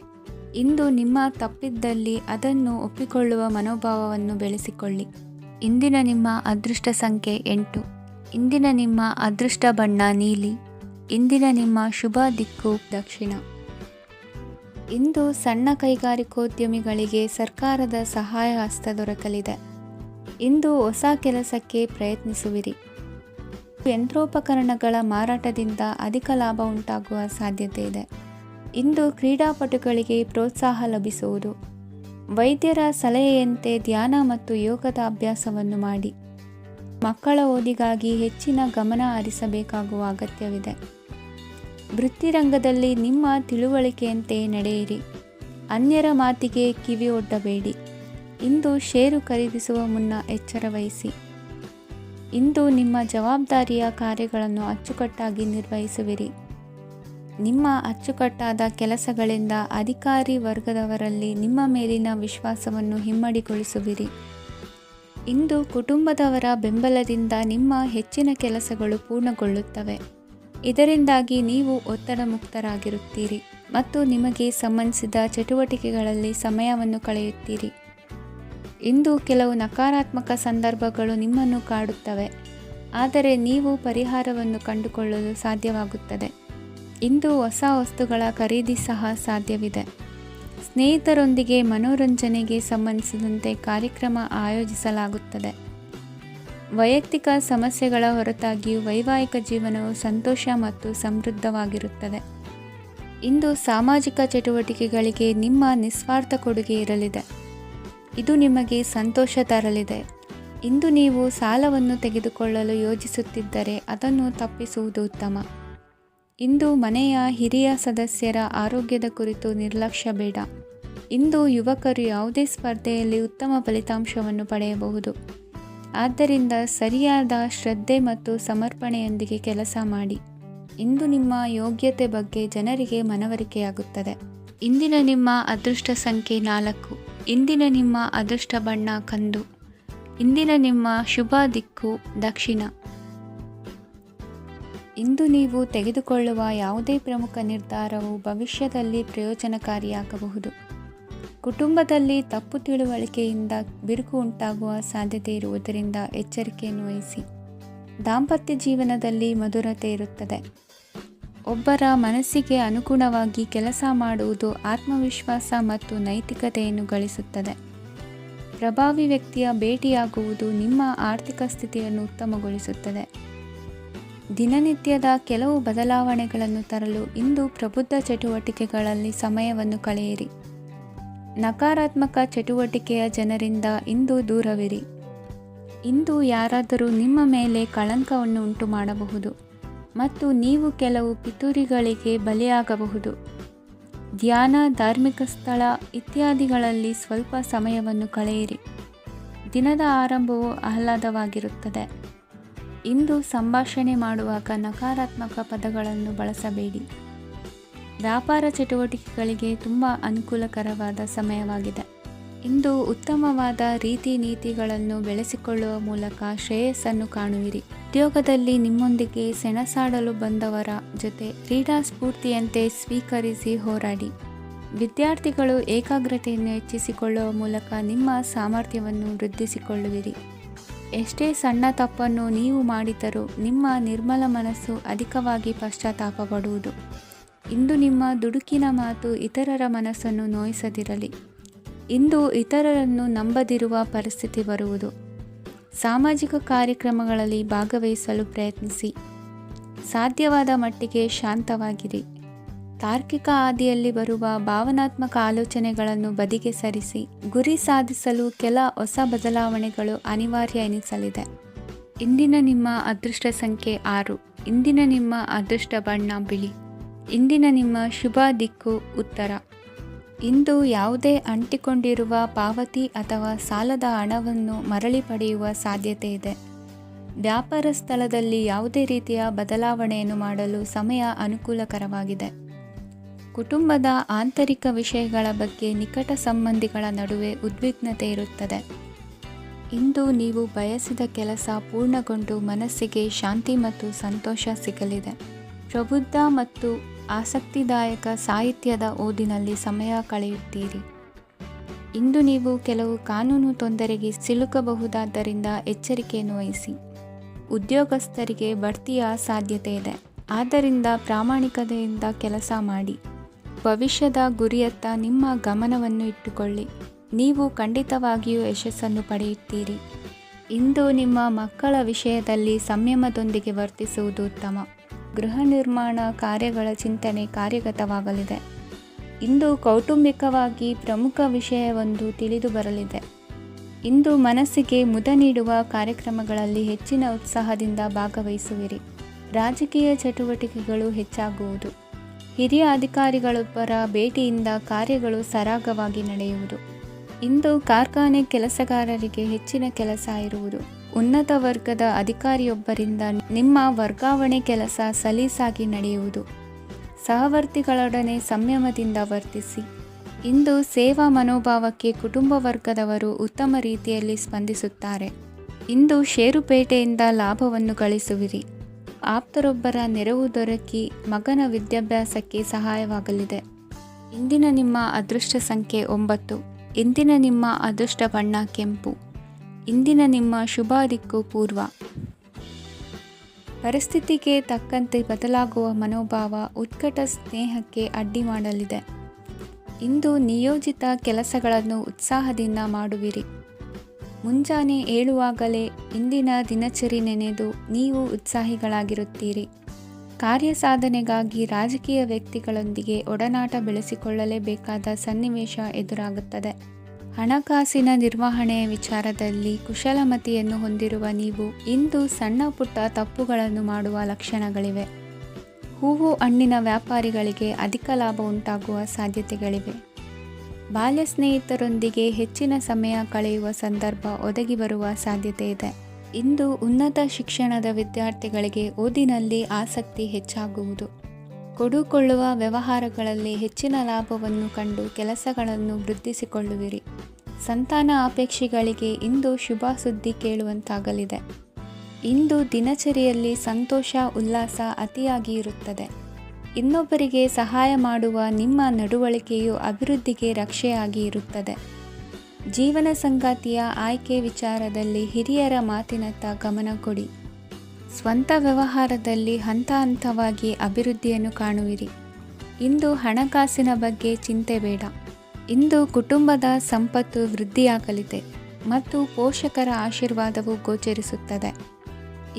ಇಂದು ನಿಮ್ಮ ತಪ್ಪಿದ್ದಲ್ಲಿ ಅದನ್ನು ಒಪ್ಪಿಕೊಳ್ಳುವ ಮನೋಭಾವವನ್ನು ಬೆಳೆಸಿಕೊಳ್ಳಿ. ಇಂದಿನ ನಿಮ್ಮ ಅದೃಷ್ಟ ಸಂಖ್ಯೆ 8. ಇಂದಿನ ನಿಮ್ಮ ಅದೃಷ್ಟ ಬಣ್ಣ ನೀಲಿ. ಇಂದಿನ ನಿಮ್ಮ ಶುಭ ದಿಕ್ಕು ದಕ್ಷಿಣ. ಇಂದು ಸಣ್ಣ ಕೈಗಾರಿಕೋದ್ಯಮಿಗಳಿಗೆ ಸರ್ಕಾರದ ಸಹಾಯ ಹಸ್ತ ದೊರಕಲಿದೆ. ಇಂದು ಹೊಸ ಕೆಲಸಕ್ಕೆ ಪ್ರಯತ್ನಿಸುವಿರಿ. ಯಂತ್ರೋಪಕರಣಗಳ ಮಾರಾಟದಿಂದ ಅಧಿಕ ಲಾಭ ಉಂಟಾಗುವ ಸಾಧ್ಯತೆ ಇದೆ. ಇಂದು ಕ್ರೀಡಾಪಟುಗಳಿಗೆ ಪ್ರೋತ್ಸಾಹ ಲಭಿಸುವುದು. ವೈದ್ಯರ ಸಲಹೆಯಂತೆ ಧ್ಯಾನ ಮತ್ತು ಯೋಗದ ಅಭ್ಯಾಸವನ್ನು ಮಾಡಿ. ಮಕ್ಕಳ ಓದಿಗಾಗಿ ಹೆಚ್ಚಿನ ಗಮನ ಹರಿಸಬೇಕಾಗುವ ಅಗತ್ಯವಿದೆ. ವೃತ್ತಿರಂಗದಲ್ಲಿ ನಿಮ್ಮ ತಿಳುವಳಿಕೆಯಂತೆ ನಡೆಯಿರಿ. ಅನ್ಯರ ಮಾತಿಗೆ ಕಿವಿ ಒಡ್ಡಬೇಡಿ. ಇಂದು ಷೇರು ಖರೀದಿಸುವ ಮುನ್ನ ಎಚ್ಚರ ವಹಿಸಿ. ಇಂದು ನಿಮ್ಮ ಜವಾಬ್ದಾರಿಯ ಕಾರ್ಯಗಳನ್ನು ಅಚ್ಚುಕಟ್ಟಾಗಿ ನಿರ್ವಹಿಸುವಿರಿ. ನಿಮ್ಮ ಅಚ್ಚುಕಟ್ಟಾದ ಕೆಲಸಗಳಿಂದ ಅಧಿಕಾರಿ ವರ್ಗದವರಲ್ಲಿ ನಿಮ್ಮ ಮೇಲಿನ ವಿಶ್ವಾಸವನ್ನು ಇಮ್ಮಡಿಗೊಳಿಸುವಿರಿ. ಇಂದು ಕುಟುಂಬದವರ ಬೆಂಬಲದಿಂದ ನಿಮ್ಮ ಹೆಚ್ಚಿನ ಕೆಲಸಗಳು ಪೂರ್ಣಗೊಳ್ಳುತ್ತವೆ. ಇದರಿಂದಾಗಿ ನೀವು ಒತ್ತಡ ಮುಕ್ತರಾಗಿರುತ್ತೀರಿ ಮತ್ತು ನಿಮಗೆ ಸಂಬಂಧಿಸಿದ ಚಟುವಟಿಕೆಗಳಲ್ಲಿ ಸಮಯವನ್ನು ಕಳೆಯುತ್ತೀರಿ. ಇಂದು ಕೆಲವು ನಕಾರಾತ್ಮಕ ಸಂದರ್ಭಗಳು ನಿಮ್ಮನ್ನು ಕಾಡುತ್ತವೆ, ಆದರೆ ನೀವು ಪರಿಹಾರವನ್ನು ಕಂಡುಕೊಳ್ಳಲು ಸಾಧ್ಯವಾಗುತ್ತದೆ. ಇಂದು ಹೊಸ ವಸ್ತುಗಳ ಖರೀದಿ ಸಹ ಸಾಧ್ಯವಿದೆ. ಸ್ನೇಹಿತರೊಂದಿಗೆ ಮನೋರಂಜನೆಗೆ ಸಂಬಂಧಿಸಿದಂತೆ ಕಾರ್ಯಕ್ರಮ ಆಯೋಜಿಸಲಾಗುತ್ತದೆ. ವೈಯಕ್ತಿಕ ಸಮಸ್ಯೆಗಳ ಹೊರತಾಗಿಯೂ ವೈವಾಹಿಕ ಜೀವನವು ಸಂತೋಷ ಮತ್ತು ಸಮೃದ್ಧವಾಗಿರುತ್ತದೆ. ಇಂದು ಸಾಮಾಜಿಕ ಚಟುವಟಿಕೆಗಳಿಗೆ ನಿಮ್ಮ ನಿಸ್ವಾರ್ಥ ಕೊಡುಗೆ ಇರಲಿದೆ. ಇದು ನಿಮಗೆ ಸಂತೋಷ ತರಲಿದೆ. ಇಂದು ನೀವು ಸಾಲವನ್ನು ತೆಗೆದುಕೊಳ್ಳಲು ಯೋಜಿಸುತ್ತಿದ್ದರೆ ಅದನ್ನು ತಪ್ಪಿಸುವುದು ಉತ್ತಮ. ಇಂದು ಮನೆಯ ಹಿರಿಯ ಸದಸ್ಯರ ಆರೋಗ್ಯದ ಕುರಿತು ನಿರ್ಲಕ್ಷ್ಯ ಬೇಡ. ಇಂದು ಯುವಕರು ಯಾವುದೇ ಸ್ಪರ್ಧೆಯಲ್ಲಿ ಉತ್ತಮ ಫಲಿತಾಂಶವನ್ನು ಪಡೆಯಬಹುದು. ಆದ್ದರಿಂದ ಸರಿಯಾದ ಶ್ರದ್ಧೆ ಮತ್ತು ಸಮರ್ಪಣೆಯೊಂದಿಗೆ ಕೆಲಸ ಮಾಡಿ. ಇಂದು ನಿಮ್ಮ ಯೋಗ್ಯತೆ ಬಗ್ಗೆ ಜನರಿಗೆ ಮನವರಿಕೆಯಾಗುತ್ತದೆ. ಇಂದಿನ ನಿಮ್ಮ ಅದೃಷ್ಟ ಸಂಖ್ಯೆ 4. ಇಂದಿನ ನಿಮ್ಮ ಅದೃಷ್ಟ ಬಣ್ಣ ಕಂದು. ಇಂದಿನ ನಿಮ್ಮ ಶುಭ ದಿಕ್ಕು ದಕ್ಷಿಣ. ಇಂದು ನೀವು ತೆಗೆದುಕೊಳ್ಳುವ ಯಾವುದೇ ಪ್ರಮುಖ ನಿರ್ಧಾರವು ಭವಿಷ್ಯದಲ್ಲಿ ಪ್ರಯೋಜನಕಾರಿಯಾಗಬಹುದು. ಕುಟುಂಬದಲ್ಲಿ ತಪ್ಪು ತಿಳುವಳಿಕೆಯಿಂದ ಬಿರುಕು ಉಂಟಾಗುವ ಸಾಧ್ಯತೆ ಇರುವುದರಿಂದ ಎಚ್ಚರಿಕೆಯನ್ನು ವಹಿಸಿ. ದಾಂಪತ್ಯ ಜೀವನದಲ್ಲಿ ಮಧುರತೆ ಇರುತ್ತದೆ. ಒಬ್ಬರ ಮನಸ್ಸಿಗೆ ಅನುಗುಣವಾಗಿ ಕೆಲಸ ಮಾಡುವುದು ಆತ್ಮವಿಶ್ವಾಸ ಮತ್ತು ನೈತಿಕತೆಯನ್ನು ಗಳಿಸುತ್ತದೆ. ಪ್ರಭಾವಿ ವ್ಯಕ್ತಿಯ ಭೇಟಿಯಾಗುವುದು ನಿಮ್ಮ ಆರ್ಥಿಕ ಸ್ಥಿತಿಯನ್ನು ಉತ್ತಮಗೊಳಿಸುತ್ತದೆ. ದಿನನಿತ್ಯದ ಕೆಲವು ಬದಲಾವಣೆಗಳನ್ನು ತರಲು ಇಂದು ಪ್ರಬುದ್ಧ ಚಟುವಟಿಕೆಗಳಲ್ಲಿ ಸಮಯವನ್ನು ಕಳೆಯಿರಿ. ನಕಾರಾತ್ಮಕ ಚಟುವಟಿಕೆಯ ಜನರಿಂದ ಇಂದು ದೂರವಿರಿ. ಇಂದು ಯಾರಾದರೂ ನಿಮ್ಮ ಮೇಲೆ ಕಳಂಕವನ್ನು ಉಂಟು ಮಾಡಬಹುದು ಮತ್ತು ನೀವು ಕೆಲವು ಪಿತೂರಿಗಳಿಗೆ ಬಲಿಯಾಗಬಹುದು. ಧ್ಯಾನ, ಧಾರ್ಮಿಕ ಸ್ಥಳ ಇತ್ಯಾದಿಗಳಲ್ಲಿ ಸ್ವಲ್ಪ ಸಮಯವನ್ನು ಕಳೆಯಿರಿ. ದಿನದ ಆರಂಭವು ಆಹ್ಲಾದವಾಗಿರುತ್ತದೆ. ಇಂದು ಸಂಭಾಷಣೆ ಮಾಡುವಾಗ ನಕಾರಾತ್ಮಕ ಪದಗಳನ್ನು ಬಳಸಬೇಡಿ. ವ್ಯಾಪಾರ ಚಟುವಟಿಕೆಗಳಿಗೆ ತುಂಬ ಅನುಕೂಲಕರವಾದ ಸಮಯವಾಗಿದೆ. ಇಂದು ಉತ್ತಮವಾದ ರೀತಿ ನೀತಿಗಳನ್ನು ಬೆಳೆಸಿಕೊಳ್ಳುವ ಮೂಲಕ ಶ್ರೇಯಸ್ಸನ್ನು ಕಾಣುವಿರಿ. ಉದ್ಯೋಗದಲ್ಲಿ ನಿಮ್ಮೊಂದಿಗೆ ಸೆಣಸಾಡಲು ಬಂದವರ ಜೊತೆ ಕ್ರೀಡಾ ಸ್ಫೂರ್ತಿಯಂತೆ ಸ್ವೀಕರಿಸಿ ಹೋರಾಡಿ. ವಿದ್ಯಾರ್ಥಿಗಳು ಏಕಾಗ್ರತೆಯನ್ನು ಹೆಚ್ಚಿಸಿಕೊಳ್ಳುವ ಮೂಲಕ ನಿಮ್ಮ ಸಾಮರ್ಥ್ಯವನ್ನು ವೃದ್ಧಿಸಿಕೊಳ್ಳುವಿರಿ. ಎಷ್ಟೇ ಸಣ್ಣ ತಪ್ಪನ್ನು ನೀವು ಮಾಡಿದರೂ ನಿಮ್ಮ ನಿರ್ಮಲ ಮನಸ್ಸು ಅಧಿಕವಾಗಿ ಪಶ್ಚಾತ್ತಾಪ ಪಡುವುದು. ಇಂದು ನಿಮ್ಮ ದುಡುಕಿನ ಮಾತು ಇತರರ ಮನಸ್ಸನ್ನು ನೋಯಿಸದಿರಲಿ. ಇಂದು ಇತರರನ್ನು ನಂಬದಿರುವ ಪರಿಸ್ಥಿತಿ ಬರುವುದು. ಸಾಮಾಜಿಕ ಕಾರ್ಯಕ್ರಮಗಳಲ್ಲಿ ಭಾಗವಹಿಸಲು ಪ್ರಯತ್ನಿಸಿ. ಸಾಧ್ಯವಾದ ಮಟ್ಟಿಗೆ ಶಾಂತವಾಗಿರಿ. ತಾರ್ಕಿಕ ಹಾದಿಯಲ್ಲಿ ಬರುವ ಭಾವನಾತ್ಮಕ ಆಲೋಚನೆಗಳನ್ನು ಬದಿಗೆ ಸರಿಸಿ. ಗುರಿ ಸಾಧಿಸಲು ಕೆಲ ಹೊಸ ಬದಲಾವಣೆಗಳು ಅನಿವಾರ್ಯ ಎನಿಸಲಿದೆ. ಇಂದಿನ ನಿಮ್ಮ ಅದೃಷ್ಟ ಸಂಖ್ಯೆ 6. ಇಂದಿನ ನಿಮ್ಮ ಅದೃಷ್ಟ ಬಣ್ಣ ಬಿಳಿ. ಇಂದಿನ ನಿಮ್ಮ ಶುಭ ದಿಕ್ಕು ಉತ್ತರ. ಇಂದು ಯಾವುದೇ ಅಂಟಿಕೊಂಡಿರುವ ಪಾವತಿ ಅಥವಾ ಸಾಲದ ಹಣವನ್ನು ಮರಳಿ ಪಡೆಯುವ ಸಾಧ್ಯತೆ ಇದೆ. ವ್ಯಾಪಾರ ಸ್ಥಳದಲ್ಲಿ ಯಾವುದೇ ರೀತಿಯ ಬದಲಾವಣೆಯನ್ನು ಮಾಡಲು ಸಮಯ ಅನುಕೂಲಕರವಾಗಿದೆ. ಕುಟುಂಬದ ಆಂತರಿಕ ವಿಷಯಗಳ ಬಗ್ಗೆ ನಿಕಟ ಸಂಬಂಧಿಗಳ ನಡುವೆ ಉದ್ವಿಗ್ನತೆ ಇರುತ್ತದೆ. ಇಂದು ನೀವು ಬಯಸಿದ ಕೆಲಸ ಪೂರ್ಣಗೊಂಡು ಮನಸ್ಸಿಗೆ ಶಾಂತಿ ಮತ್ತು ಸಂತೋಷ ಸಿಗಲಿದೆ. ಪ್ರಬುದ್ಧ ಮತ್ತು ಆಸಕ್ತಿದಾಯಕ ಸಾಹಿತ್ಯದ ಓದಿನಲ್ಲಿ ಸಮಯ ಕಳೆಯುತ್ತೀರಿ. ಇಂದು ನೀವು ಕೆಲವು ಕಾನೂನು ತೊಂದರೆಗೆ ಸಿಲುಕಬಹುದಾದ್ದರಿಂದ ಎಚ್ಚರಿಕೆಯನ್ನು ವಹಿಸಿ. ಉದ್ಯೋಗಸ್ಥರಿಗೆ ಬಡ್ತಿಯ ಸಾಧ್ಯತೆ ಇದೆ, ಆದ್ದರಿಂದ ಪ್ರಾಮಾಣಿಕತೆಯಿಂದ ಕೆಲಸ ಮಾಡಿ. ಭವಿಷ್ಯದ ಗುರಿಯತ್ತ ನಿಮ್ಮ ಗಮನವನ್ನು ಇಟ್ಟುಕೊಳ್ಳಿ. ನೀವು ಖಂಡಿತವಾಗಿಯೂ ಯಶಸ್ಸನ್ನು ಪಡೆಯುತ್ತೀರಿ. ಇಂದು ನಿಮ್ಮ ಮಕ್ಕಳ ವಿಷಯದಲ್ಲಿ ಸಂಯಮದೊಂದಿಗೆ ವರ್ತಿಸುವುದು ಉತ್ತಮ. ಗೃಹ ನಿರ್ಮಾಣ ಕಾರ್ಯಗಳ ಚಿಂತನೆ ಕಾರ್ಯಗತವಾಗಲಿದೆ. ಇಂದು ಕೌಟುಂಬಿಕವಾಗಿ ಪ್ರಮುಖ ವಿಷಯವೊಂದು ತಿಳಿದು ಬರಲಿದೆ. ಇಂದು ಮನಸ್ಸಿಗೆ ಮುದ ನೀಡುವ ಕಾರ್ಯಕ್ರಮಗಳಲ್ಲಿ ಹೆಚ್ಚಿನ ಉತ್ಸಾಹದಿಂದ ಭಾಗವಹಿಸುವಿರಿ. ರಾಜಕೀಯ ಚಟುವಟಿಕೆಗಳು ಹೆಚ್ಚಾಗುವುದು. ಹಿರಿಯ ಅಧಿಕಾರಿಗಳೊಬ್ಬರ ಭೇಟಿಯಿಂದ ಕಾರ್ಯಗಳು ಸರಾಗವಾಗಿ ನಡೆಯುವುದು. ಇಂದು ಕಾರ್ಖಾನೆ ಕೆಲಸಗಾರರಿಗೆ ಹೆಚ್ಚಿನ ಕೆಲಸ ಇರುವುದು. ಉನ್ನತ ವರ್ಗದ ಅಧಿಕಾರಿಯೊಬ್ಬರಿಂದ ನಿಮ್ಮ ವರ್ಗಾವಣೆ ಕೆಲಸ ಸಲೀಸಾಗಿ ನಡೆಯುವುದು. ಸಹವರ್ತಿಗಳೊಡನೆ ಸಂಯಮದಿಂದ ವರ್ತಿಸಿ. ಇಂದು ಸೇವಾ ಮನೋಭಾವಕ್ಕೆ ಕುಟುಂಬ ವರ್ಗದವರು ಉತ್ತಮ ರೀತಿಯಲ್ಲಿ ಸ್ಪಂದಿಸುತ್ತಾರೆ. ಇಂದು ಷೇರುಪೇಟೆಯಿಂದ ಲಾಭವನ್ನು ಗಳಿಸುವಿರಿ. ಆಪ್ತರೊಬ್ಬರ ನೆರವು ದೊರಕಿ ಮಗನ ವಿದ್ಯಾಭ್ಯಾಸಕ್ಕೆ ಸಹಾಯವಾಗಲಿದೆ. ಇಂದಿನ ನಿಮ್ಮ ಅದೃಷ್ಟ ಸಂಖ್ಯೆ 9. ಇಂದಿನ ನಿಮ್ಮ ಅದೃಷ್ಟ ಬಣ್ಣ ಕೆಂಪು. ಇಂದಿನ ನಿಮ್ಮ ಶುಭ ದಿಕ್ಕು ಪೂರ್ವ. ಪರಿಸ್ಥಿತಿಗೆ ತಕ್ಕಂತೆ ಬದಲಾಗುವ ಮನೋಭಾವ ಉತ್ಕಟ ಸ್ನೇಹಕ್ಕೆ ಅಡ್ಡಿ ಮಾಡಲಿದೆ. ಇಂದು ನಿಯೋಜಿತ ಕೆಲಸಗಳನ್ನು ಉತ್ಸಾಹದಿಂದ ಮಾಡುವಿರಿ. ಮುಂಜಾನೆ ಏಳುವಾಗಲೇ ಇಂದಿನ ದಿನಚರಿ ನೆನೆದು ನೀವು ಉತ್ಸಾಹಿಗಳಾಗಿರುತ್ತೀರಿ. ಕಾರ್ಯಸಾಧನೆಗಾಗಿ ರಾಜಕೀಯ ವ್ಯಕ್ತಿಗಳೊಂದಿಗೆ ಒಡನಾಟ ಬೆಳೆಸಿಕೊಳ್ಳಲೇಬೇಕಾದ ಸನ್ನಿವೇಶ ಎದುರಾಗುತ್ತದೆ. ಹಣಕಾಸಿನ ನಿರ್ವಹಣೆಯ ವಿಚಾರದಲ್ಲಿ ಕುಶಲಮತಿಯನ್ನು ಹೊಂದಿರುವ ನೀವು ಇಂದು ಸಣ್ಣ ಪುಟ್ಟ ತಪ್ಪುಗಳನ್ನು ಮಾಡುವ ಲಕ್ಷಣಗಳಿವೆ. ಹೂವು ಹಣ್ಣಿನ ವ್ಯಾಪಾರಿಗಳಿಗೆ ಅಧಿಕ ಲಾಭ ಉಂಟಾಗುವ ಸಾಧ್ಯತೆಗಳಿವೆ. ಬಾಲ್ಯ ಸ್ನೇಹಿತರೊಂದಿಗೆ ಹೆಚ್ಚಿನ ಸಮಯ ಕಳೆಯುವ ಸಂದರ್ಭ ಒದಗಿ ಬರುವ ಸಾಧ್ಯತೆ ಇದೆ. ಇಂದು ಉನ್ನತ ಶಿಕ್ಷಣದ ವಿದ್ಯಾರ್ಥಿಗಳಿಗೆ ಓದಿನಲ್ಲಿ ಆಸಕ್ತಿ ಹೆಚ್ಚಾಗುವುದು. ಕೊಡುಕೊಳ್ಳುವ ವ್ಯವಹಾರಗಳಲ್ಲಿ ಹೆಚ್ಚಿನ ಲಾಭವನ್ನು ಕಂಡು ಕೆಲಸಗಳನ್ನು ವೃದ್ಧಿಸಿಕೊಳ್ಳುವಿರಿ. ಸಂತಾನ ಅಪೇಕ್ಷಿಗಳಿಗೆ ಇಂದು ಶುಭ ಸುದ್ದಿ ಕೇಳುವಂತಾಗಲಿದೆ. ಇಂದು ದಿನಚರಿಯಲ್ಲಿ ಸಂತೋಷ ಉಲ್ಲಾಸ ಅತಿಯಾಗಿ ಇರುತ್ತದೆ. ಇನ್ನೊಬ್ಬರಿಗೆ ಸಹಾಯ ಮಾಡುವ ನಿಮ್ಮ ನಡವಳಿಕೆಯು ಅಭಿವೃದ್ಧಿಗೆ ರಕ್ಷೆಯಾಗಿ ಇರುತ್ತದೆ. ಜೀವನ ಸಂಗಾತಿಯ ಆಯ್ಕೆ ವಿಚಾರದಲ್ಲಿ ಹಿರಿಯರ ಮಾತಿನತ್ತ ಗಮನ ಕೊಡಿ. ಸ್ವಂತ ವ್ಯವಹಾರದಲ್ಲಿ ಹಂತ ಹಂತವಾಗಿ ಅಭಿವೃದ್ಧಿಯನ್ನು ಕಾಣುವಿರಿ. ಇಂದು ಹಣಕಾಸಿನ ಬಗ್ಗೆ ಚಿಂತೆ ಬೇಡ. ಇಂದು ಕುಟುಂಬದ ಸಂಪತ್ತು ವೃದ್ಧಿಯಾಗಲಿದೆ ಮತ್ತು ಪೋಷಕರ ಆಶೀರ್ವಾದವು ಗೋಚರಿಸುತ್ತದೆ.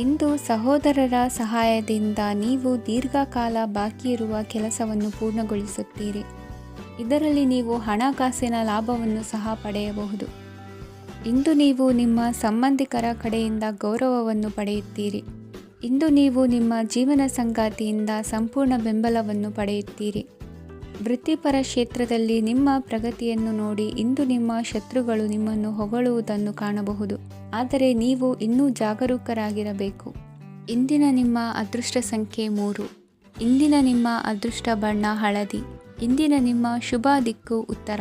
ಇಂದು ಸಹೋದರರ ಸಹಾಯದಿಂದ ನೀವು ದೀರ್ಘಕಾಲ ಬಾಕಿ ಇರುವ ಕೆಲಸವನ್ನು ಪೂರ್ಣಗೊಳಿಸುತ್ತೀರಿ. ಇದರಲ್ಲಿ ನೀವು ಹಣಕಾಸಿನ ಲಾಭವನ್ನು ಸಹ ಪಡೆಯಬಹುದು. ಇಂದು ನೀವು ನಿಮ್ಮ ಸಂಬಂಧಿಕರ ಕಡೆಯಿಂದ ಗೌರವವನ್ನು ಪಡೆಯುತ್ತೀರಿ. ಇಂದು ನೀವು ನಿಮ್ಮ ಜೀವನ ಸಂಗಾತಿಯಿಂದ ಸಂಪೂರ್ಣ ಬೆಂಬಲವನ್ನು ಪಡೆಯುತ್ತೀರಿ. ವೃತ್ತಿಪರ ಕ್ಷೇತ್ರದಲ್ಲಿ ನಿಮ್ಮ ಪ್ರಗತಿಯನ್ನು ನೋಡಿ ಇಂದು ನಿಮ್ಮ ಶತ್ರುಗಳು ನಿಮ್ಮನ್ನು ಹೊಗಳುವುದನ್ನು ಕಾಣಬಹುದು. ಆದರೆ ನೀವು ಇನ್ನೂ ಜಾಗರೂಕರಾಗಿರಬೇಕು. ಇಂದಿನ ನಿಮ್ಮ ಅದೃಷ್ಟ ಸಂಖ್ಯೆ 3. ಇಂದಿನ ನಿಮ್ಮ ಅದೃಷ್ಟ ಬಣ್ಣ ಹಳದಿ. ಇಂದಿನ ನಿಮ್ಮ ಶುಭ ದಿಕ್ಕು ಉತ್ತರ.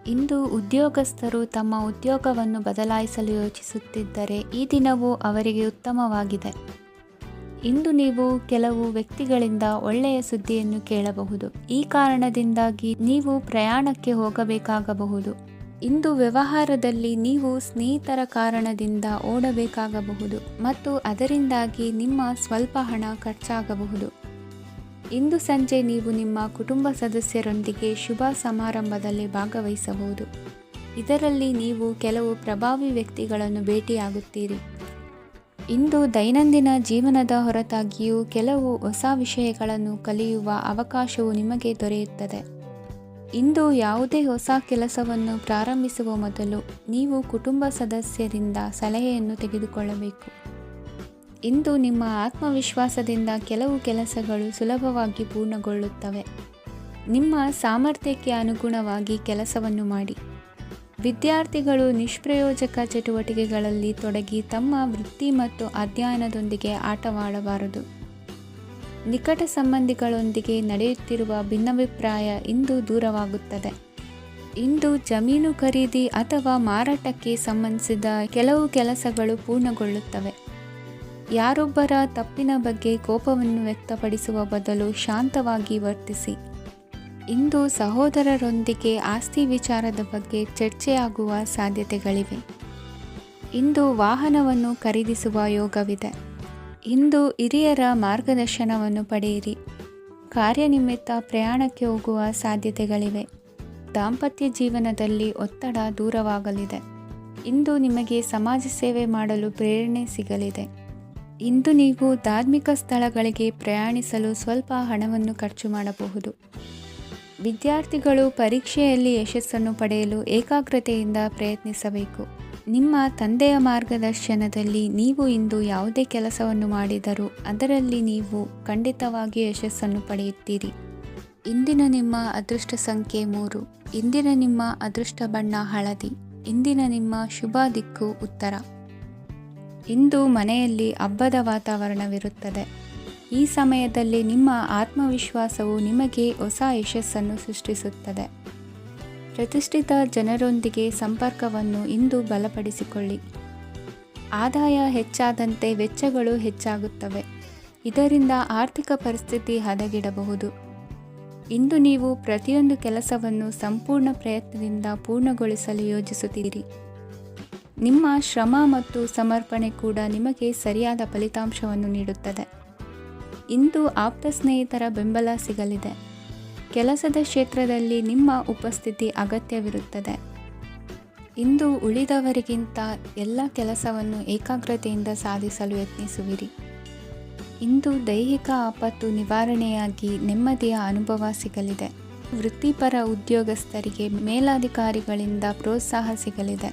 ಇಂದು ಉದ್ಯೋಗಸ್ಥರು ತಮ್ಮ ಉದ್ಯೋಗವನ್ನು ಬದಲಾಯಿಸಲು ಯೋಚಿಸುತ್ತಿದ್ದರೆ ಈ ದಿನವೂ ಅವರಿಗೆ ಉತ್ತಮವಾಗಿದೆ. ಇಂದು ನೀವು ಕೆಲವು ವ್ಯಕ್ತಿಗಳಿಂದ ಒಳ್ಳೆಯ ಸುದ್ದಿಯನ್ನು ಕೇಳಬಹುದು. ಈ ಕಾರಣದಿಂದಾಗಿ ನೀವು ಪ್ರಯಾಣಕ್ಕೆ ಹೋಗಬೇಕಾಗಬಹುದು. ಇಂದು ವ್ಯವಹಾರದಲ್ಲಿ ನೀವು ಸ್ನೇಹಿತರ ಕಾರಣದಿಂದ ಓಡಬೇಕಾಗಬಹುದು ಮತ್ತು ಅದರಿಂದಾಗಿ ನಿಮ್ಮ ಸ್ವಲ್ಪ ಹಣ ಖರ್ಚಾಗಬಹುದು. ಇಂದು ಸಂಜೆ ನೀವು ನಿಮ್ಮ ಕುಟುಂಬ ಸದಸ್ಯರೊಂದಿಗೆ ಶುಭ ಸಮಾರಂಭದಲ್ಲಿ ಭಾಗವಹಿಸಬಹುದು. ಇದರಲ್ಲಿ ನೀವು ಕೆಲವು ಪ್ರಭಾವಿ ವ್ಯಕ್ತಿಗಳನ್ನು ಭೇಟಿಯಾಗುತ್ತೀರಿ. ಇಂದು ದೈನಂದಿನ ಜೀವನದ ಹೊರತಾಗಿಯೂ ಕೆಲವು ಹೊಸ ವಿಷಯಗಳನ್ನು ಕಲಿಯುವ ಅವಕಾಶವು ನಿಮಗೆ ದೊರೆಯುತ್ತದೆ. ಇಂದು ಯಾವುದೇ ಹೊಸ ಕೆಲಸವನ್ನು ಪ್ರಾರಂಭಿಸುವ ಮೊದಲು ನೀವು ಕುಟುಂಬ ಸದಸ್ಯರಿಂದ ಸಲಹೆಯನ್ನು ತೆಗೆದುಕೊಳ್ಳಬೇಕು. ಇಂದು ನಿಮ್ಮ ಆತ್ಮವಿಶ್ವಾಸದಿಂದ ಕೆಲವು ಕೆಲಸಗಳು ಸುಲಭವಾಗಿ ಪೂರ್ಣಗೊಳ್ಳುತ್ತವೆ. ನಿಮ್ಮ ಸಾಮರ್ಥ್ಯಕ್ಕೆ ಅನುಗುಣವಾಗಿ ಕೆಲಸವನ್ನು ಮಾಡಿ. ವಿದ್ಯಾರ್ಥಿಗಳು ನಿಷ್ಪ್ರಯೋಜಕ ಚಟುವಟಿಕೆಗಳಲ್ಲಿ ತೊಡಗಿ ತಮ್ಮ ವೃತ್ತಿ ಮತ್ತು ಅಧ್ಯಯನದೊಂದಿಗೆ ಆಟವಾಡಬಾರದು. ನಿಕಟ ಸಂಬಂಧಿಗಳೊಂದಿಗೆ ನಡೆಯುತ್ತಿರುವ ಭಿನ್ನಾಭಿಪ್ರಾಯ ಇಂದು ದೂರವಾಗುತ್ತದೆ. ಇಂದು ಜಮೀನು ಖರೀದಿ ಅಥವಾ ಮಾರಾಟಕ್ಕೆ ಸಂಬಂಧಿಸಿದ ಕೆಲವು ಕೆಲಸಗಳು ಪೂರ್ಣಗೊಳ್ಳುತ್ತವೆ. ಯಾರೊಬ್ಬರ ತಪ್ಪಿನ ಬಗ್ಗೆ ಕೋಪವನ್ನು ವ್ಯಕ್ತಪಡಿಸುವ ಬದಲು ಶಾಂತವಾಗಿ ವರ್ತಿಸಿ. ಇಂದು ಸಹೋದರರೊಂದಿಗೆ ಆಸ್ತಿ ವಿಚಾರದ ಬಗ್ಗೆ ಚರ್ಚೆಯಾಗುವ ಸಾಧ್ಯತೆಗಳಿವೆ. ಇಂದು ವಾಹನವನ್ನು ಖರೀದಿಸುವ ಯೋಗವಿದೆ. ಇಂದು ಹಿರಿಯರ ಮಾರ್ಗದರ್ಶನವನ್ನು ಪಡೆಯಿರಿ. ಕಾರ್ಯನಿಮಿತ್ತ ಪ್ರಯಾಣಕ್ಕೆ ಹೋಗುವ ಸಾಧ್ಯತೆಗಳಿವೆ. ದಾಂಪತ್ಯ ಜೀವನದಲ್ಲಿ ಒತ್ತಡ ದೂರವಾಗಲಿದೆ. ಇಂದು ನಿಮಗೆ ಸಮಾಜ ಸೇವೆ ಮಾಡಲು ಪ್ರೇರಣೆ ಸಿಗಲಿದೆ. ಇಂದು ನೀವು ಧಾರ್ಮಿಕ ಸ್ಥಳಗಳಿಗೆ ಪ್ರಯಾಣಿಸಲು ಸ್ವಲ್ಪ ಹಣವನ್ನು ಖರ್ಚು ಮಾಡಬಹುದು. ವಿದ್ಯಾರ್ಥಿಗಳು ಪರೀಕ್ಷೆಯಲ್ಲಿ ಯಶಸ್ಸನ್ನು ಪಡೆಯಲು ಏಕಾಗ್ರತೆಯಿಂದ ಪ್ರಯತ್ನಿಸಬೇಕು. ನಿಮ್ಮ ತಂದೆಯ ಮಾರ್ಗದರ್ಶನದಲ್ಲಿ ನೀವು ಇಂದು ಯಾವುದೇ ಕೆಲಸವನ್ನು ಮಾಡಿದರೂ ಅದರಲ್ಲಿ ನೀವು ಖಂಡಿತವಾಗಿಯೂ ಯಶಸ್ಸನ್ನು ಪಡೆಯುತ್ತೀರಿ. ಇಂದಿನ ನಿಮ್ಮ ಅದೃಷ್ಟ ಸಂಖ್ಯೆ 3. ಇಂದಿನ ನಿಮ್ಮ ಅದೃಷ್ಟ ಬಣ್ಣ ಹಳದಿ. ಇಂದಿನ ನಿಮ್ಮ ಶುಭ ದಿಕ್ಕು ಉತ್ತರ. ಇಂದು ಮನೆಯಲ್ಲಿ ಹಬ್ಬದ ವಾತಾವರಣವಿರುತ್ತದೆ. ಈ ಸಮಯದಲ್ಲಿ ನಿಮ್ಮ ಆತ್ಮವಿಶ್ವಾಸವು ನಿಮಗೆ ಹೊಸ ಯಶಸ್ಸನ್ನು ಸೃಷ್ಟಿಸುತ್ತದೆ. ಪ್ರತಿಷ್ಠಿತ ಜನರೊಂದಿಗೆ ಸಂಪರ್ಕವನ್ನು ಇಂದು ಬಲಪಡಿಸಿಕೊಳ್ಳಿ. ಆದಾಯ ಹೆಚ್ಚಾದಂತೆ ವೆಚ್ಚಗಳು ಹೆಚ್ಚಾಗುತ್ತವೆ. ಇದರಿಂದ ಆರ್ಥಿಕ ಪರಿಸ್ಥಿತಿ ಹದಗೆಡಬಹುದು. ಇಂದು ನೀವು ಪ್ರತಿಯೊಂದು ಕೆಲಸವನ್ನು ಸಂಪೂರ್ಣ ಪ್ರಯತ್ನದಿಂದ ಪೂರ್ಣಗೊಳಿಸಲು ಯೋಜಿಸುತ್ತೀರಿ. ನಿಮ್ಮ ಶ್ರಮ ಮತ್ತು ಸಮರ್ಪಣೆ ಕೂಡ ನಿಮಗೆ ಸರಿಯಾದ ಫಲಿತಾಂಶವನ್ನು ನೀಡುತ್ತದೆ. ಇಂದು ಆಪ್ತ ಸ್ನೇಹಿತರ ಬೆಂಬಲ ಸಿಗಲಿದೆ. ಕೆಲಸದ ಕ್ಷೇತ್ರದಲ್ಲಿ ನಿಮ್ಮ ಉಪಸ್ಥಿತಿ ಅಗತ್ಯವಿರುತ್ತದೆ. ಇಂದು ಉಳಿದವರಿಗಿಂತ ಎಲ್ಲ ಕೆಲಸವನ್ನು ಏಕಾಗ್ರತೆಯಿಂದ ಸಾಧಿಸಲು ಯತ್ನಿಸುವಿರಿ. ಇಂದು ದೈಹಿಕ ಆಪತ್ತು ನಿವಾರಣೆಯಾಗಿ ನೆಮ್ಮದಿಯ ಅನುಭವ ಸಿಗಲಿದೆ. ವೃತ್ತಿಪರ ಉದ್ಯೋಗಸ್ಥರಿಗೆ ಮೇಲಾಧಿಕಾರಿಗಳಿಂದ ಪ್ರೋತ್ಸಾಹ ಸಿಗಲಿದೆ.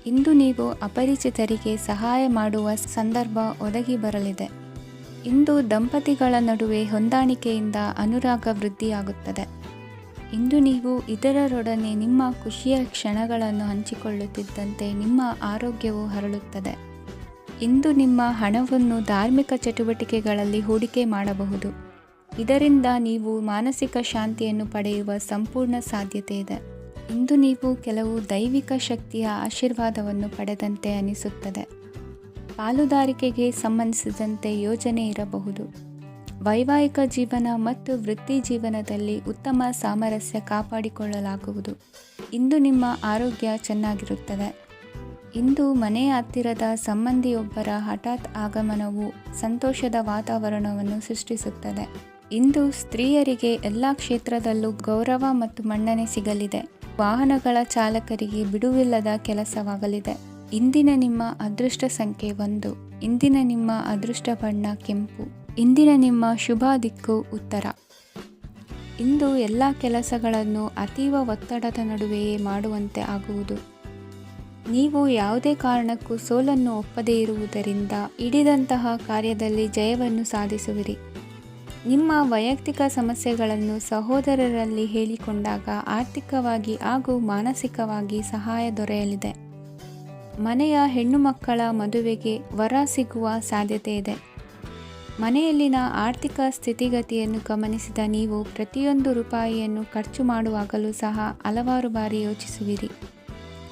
ಇಂದು ನೀವು ಅಪರಿಚಿತರಿಗೆ ಸಹಾಯ ಮಾಡುವ ಸಂದರ್ಭ ಒದಗಿ ಬರಲಿದೆ. ಇಂದು ದಂಪತಿಗಳ ನಡುವೆ ಹೊಂದಾಣಿಕೆಯಿಂದ ಅನುರಾಗ ವೃದ್ಧಿಯಾಗುತ್ತದೆ. ಇಂದು ನೀವು ಇತರರೊಡನೆ ನಿಮ್ಮ ಖುಷಿಯ ಕ್ಷಣಗಳನ್ನು ಹಂಚಿಕೊಳ್ಳುತ್ತಿದ್ದಂತೆ ನಿಮ್ಮ ಆರೋಗ್ಯವು ಹರಳುತ್ತದೆ. ಇಂದು ನಿಮ್ಮ ಹಣವನ್ನು ಧಾರ್ಮಿಕ ಚಟುವಟಿಕೆಗಳಲ್ಲಿ ಹೂಡಿಕೆ ಮಾಡಬಹುದು. ಇದರಿಂದ ನೀವು ಮಾನಸಿಕ ಶಾಂತಿಯನ್ನು ಪಡೆಯುವ ಸಂಪೂರ್ಣ ಸಾಧ್ಯತೆ ಇದೆ. ಇಂದು ನೀವು ಕೆಲವು ದೈವಿಕ ಶಕ್ತಿಯ ಆಶೀರ್ವಾದವನ್ನು ಪಡೆದಂತೆ ಅನಿಸುತ್ತದೆ. ಪಾಲುದಾರಿಕೆಗೆ ಸಂಬಂಧಿಸಿದಂತೆ ಯೋಜನೆ ಇರಬಹುದು. ವೈವಾಹಿಕ ಜೀವನ ಮತ್ತು ವೃತ್ತಿ ಜೀವನದಲ್ಲಿ ಉತ್ತಮ ಸಾಮರಸ್ಯ ಕಾಪಾಡಿಕೊಳ್ಳಲಾಗುವುದು. ಇಂದು ನಿಮ್ಮ ಆರೋಗ್ಯ ಚೆನ್ನಾಗಿರುತ್ತದೆ. ಇಂದು ಮನೆಯ ಹತ್ತಿರದ ಸಂಬಂಧಿಯೊಬ್ಬರ ಹಠಾತ್ ಆಗಮನವು ಸಂತೋಷದ ವಾತಾವರಣವನ್ನು ಸೃಷ್ಟಿಸುತ್ತದೆ. ಇಂದು ಸ್ತ್ರೀಯರಿಗೆ ಎಲ್ಲ ಕ್ಷೇತ್ರದಲ್ಲೂ ಗೌರವ ಮತ್ತು ಮನ್ನಣೆ ಸಿಗಲಿದೆ. ವಾಹನಗಳ ಚಾಲಕರಿಗೆ ಬಿಡುವಿಲ್ಲದ ಕೆಲಸವಾಗಲಿದೆ. ಇಂದಿನ ನಿಮ್ಮ ಅದೃಷ್ಟ ಸಂಖ್ಯೆ 1. ಇಂದಿನ ನಿಮ್ಮ ಅದೃಷ್ಟ ಬಣ್ಣ ಕೆಂಪು. ಇಂದಿನ ನಿಮ್ಮ ಶುಭ ದಿಕ್ಕು ಉತ್ತರ. ಇಂದು ಎಲ್ಲ ಕೆಲಸಗಳನ್ನು ಅತೀವ ಒತ್ತಡದ ನಡುವೆಯೇ ಮಾಡುವಂತೆ ಆಗುವುದು. ನೀವು ಯಾವುದೇ ಕಾರಣಕ್ಕೂ ಸೋಲನ್ನು ಒಪ್ಪದೇ ಇರುವುದರಿಂದ ಹಿಡಿದಂತಹ ಕಾರ್ಯದಲ್ಲಿ ಜಯವನ್ನು ಸಾಧಿಸುವಿರಿ. ನಿಮ್ಮ ವೈಯಕ್ತಿಕ ಸಮಸ್ಯೆಗಳನ್ನು ಸಹೋದರರಲ್ಲಿ ಹೇಳಿಕೊಂಡಾಗ ಆರ್ಥಿಕವಾಗಿ ಹಾಗೂ ಮಾನಸಿಕವಾಗಿ ಸಹಾಯ ದೊರೆಯಲಿದೆ. ಮನೆಯ ಹೆಣ್ಣು ಮಕ್ಕಳ ಮದುವೆಗೆ ವರ ಸಿಗುವ ಸಾಧ್ಯತೆ ಇದೆ. ಮನೆಯಲ್ಲಿನ ಆರ್ಥಿಕ ಸ್ಥಿತಿಗತಿಯನ್ನು ಗಮನಿಸಿದ ನೀವು ಪ್ರತಿಯೊಂದು ರೂಪಾಯಿಯನ್ನು ಖರ್ಚು ಮಾಡುವಾಗಲೂ ಸಹ ಹಲವಾರು ಬಾರಿ ಯೋಚಿಸುವಿರಿ.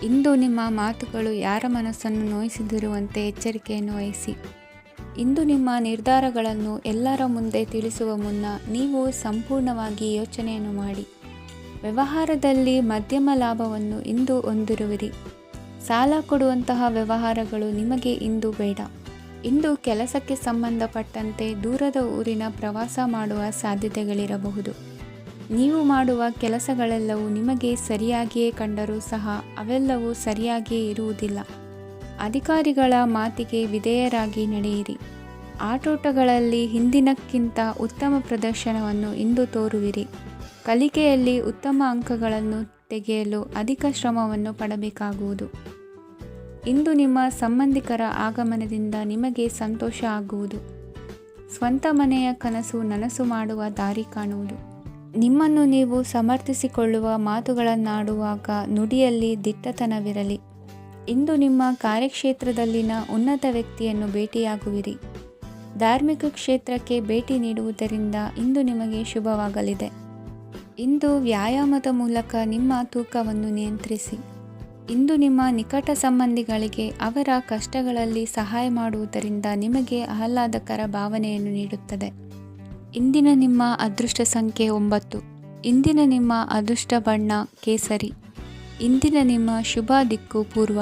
ಇಂದು ನಿಮ್ಮ ಮಾತುಗಳು ಯಾರ ಮನಸ್ಸನ್ನು ನೋಯಿಸಿದಿರುವಂತೆ ಎಚ್ಚರಿಕೆಯನ್ನು ವಹಿಸಿ. ಇಂದು ನಿಮ್ಮ ನಿರ್ಧಾರಗಳನ್ನು ಎಲ್ಲರ ಮುಂದೆ ತಿಳಿಸುವ ಮುನ್ನ ನೀವು ಸಂಪೂರ್ಣವಾಗಿ ಯೋಚನೆಯನ್ನು ಮಾಡಿ. ವ್ಯವಹಾರದಲ್ಲಿ ಮಧ್ಯಮ ಲಾಭವನ್ನು ಇಂದು ಹೊಂದಿರುವಿರಿ. ಸಾಲ ಕೊಡುವಂತಹ ವ್ಯವಹಾರಗಳು ನಿಮಗೆ ಇಂದು ಬೇಡ. ಇಂದು ಕೆಲಸಕ್ಕೆ ಸಂಬಂಧಪಟ್ಟಂತೆ ದೂರದ ಊರಿನ ಪ್ರವಾಸ ಮಾಡುವ ಸಾಧ್ಯತೆಗಳಿರಬಹುದು. ನೀವು ಮಾಡುವ ಕೆಲಸಗಳೆಲ್ಲವೂ ನಿಮಗೆ ಸರಿಯಾಗಿಯೇ ಕಂಡರೂ ಸಹ ಅವೆಲ್ಲವೂ ಸರಿಯಾಗಿಯೇ ಇರುವುದಿಲ್ಲ. ಅಧಿಕಾರಿಗಳ ಮಾತಿಗೆ ವಿಧೇಯರಾಗಿ ನಡೆಯಿರಿ. ಆಟೋಟಗಳಲ್ಲಿ ಹಿಂದಿನಕ್ಕಿಂತ ಉತ್ತಮ ಪ್ರದರ್ಶನವನ್ನು ಇಂದು ತೋರುವಿರಿ. ಕಲಿಕೆಯಲ್ಲಿ ಉತ್ತಮ ಅಂಕಗಳನ್ನು ತೆಗೆಯಲು ಅಧಿಕ ಶ್ರಮವನ್ನು ಪಡಬೇಕಾಗುವುದು. ಇಂದು ನಿಮ್ಮ ಸಂಬಂಧಿಕರ ಆಗಮನದಿಂದ ನಿಮಗೆ ಸಂತೋಷ ಆಗುವುದು. ಸ್ವಂತ ಮನೆಯ ಕನಸು ನನಸು ಮಾಡುವ ದಾರಿ ಕಾಣುವುದು. ನಿಮ್ಮನ್ನು ನೀವು ಸಮರ್ಥಿಸಿಕೊಳ್ಳುವ ಮಾತುಗಳನ್ನಾಡುವಾಗ ನುಡಿಯಲ್ಲಿ ದಿಟ್ಟತನವಿರಲಿ. ಇಂದು ನಿಮ್ಮ ಕಾರ್ಯಕ್ಷೇತ್ರದಲ್ಲಿನ ಉನ್ನತ ವ್ಯಕ್ತಿಯನ್ನು ಭೇಟಿಯಾಗುವಿರಿ. ಧಾರ್ಮಿಕ ಕ್ಷೇತ್ರಕ್ಕೆ ಭೇಟಿ ನೀಡುವುದರಿಂದ ಇಂದು ನಿಮಗೆ ಶುಭವಾಗಲಿದೆ. ಇಂದು ವ್ಯಾಯಾಮದ ಮೂಲಕ ನಿಮ್ಮ ತೂಕವನ್ನು ನಿಯಂತ್ರಿಸಿ. ಇಂದು ನಿಮ್ಮ ನಿಕಟ ಸಂಬಂಧಿಗಳಿಗೆ ಅವರ ಕಷ್ಟಗಳಲ್ಲಿ ಸಹಾಯ ಮಾಡುವುದರಿಂದ ನಿಮಗೆ ಆಹ್ಲಾದಕರ ಭಾವನೆಯನ್ನು ನೀಡುತ್ತದೆ. ಇಂದಿನ ನಿಮ್ಮ ಅದೃಷ್ಟ ಸಂಖ್ಯೆ 9. ಇಂದಿನ ನಿಮ್ಮ ಅದೃಷ್ಟ ಬಣ್ಣ ಕೇಸರಿ. ಇಂದಿನ ನಿಮ್ಮ ಶುಭ ದಿಕ್ಕು ಪೂರ್ವ.